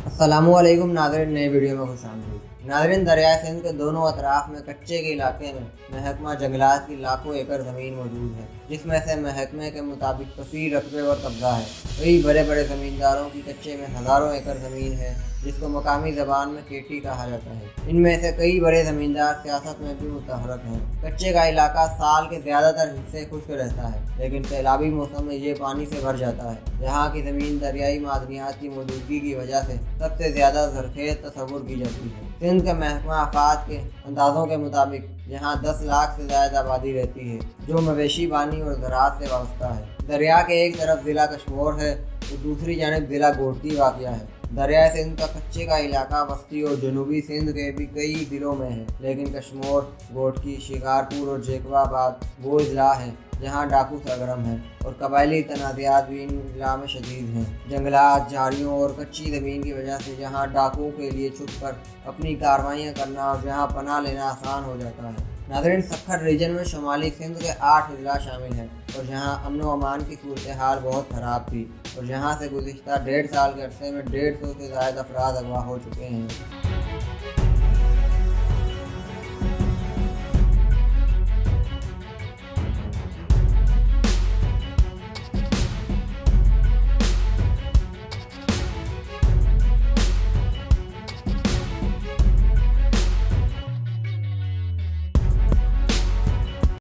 अस्सलामुअलैकुम नाज़रीन, नए वीडियो में खुशामदीद। नाज़रीन, दरियाए सिंध के दोनों अतराफ में कच्चे के इलाके में महकमा जंगलात की लाखों एकड़ ज़मीन मौजूद है, जिसमें से महकमे के मुताबिक कसीर रकबे और कब्जा है। कई बड़े बड़े ज़मींदारों की कच्चे में हज़ारों एकड़ ज़मीन है, जिसको मकामी ज़बान में केटी कहा जाता है। इनमें से कई बड़े ज़मींदार सियासत में भी मुतहरक हैं। कच्चे का इलाका साल के ज़्यादातर हिस्से खुश्क रहता है, लेकिन सैलाबी मौसम में ये पानी से भर जाता है। यहाँ की ज़मीन दरियाई मादनियात की मौजूदगी की वजह से सबसे ज़्यादा ज़रख़ेज़ तस्वुर की जाती है। सिंध के महकमा आफ़ात के अंदाज़ों के मुताबिक यहाँ 10 लाख से ज़्यादा आबादी रहती है, जो मवेशी बानी और ज़राअत से वाबस्ता है। दरिया के एक तरफ ज़िला कशमोर है तो दूसरी जानब ज़िला गोटकी वाक़या है। दरियाए सिंध का कच्चे का इलाका वस्ती और जनूबी सिंध के भी कई ज़िलों में है, लेकिन कशमोर, गोटकी, शिकारपुर और जैकबाबाद वो अजला हैं जहाँ डाकू सरगर्म है और कबायली तनाज़ात भी इन अजला में शदीद हैं। जंगलात, झाड़ियों और कच्ची ज़मीन की वजह से यहाँ डाकुओं के लिए छुप कर अपनी कार्रवाइयाँ करना और यहाँ पनाह लेना आसान हो जाता है। नाज़रीन, सक्खर रीजन में शुमाली सिंध के 8 अजला शामिल हैं और जहाँ अमन व अमान की सूरत हाल बहुत ख़राब थी और जहाँ से गुज़िश्ता 1.5 साल के अरसे में 150 से ज़ायद अफराद अगवा हो चुके हैं।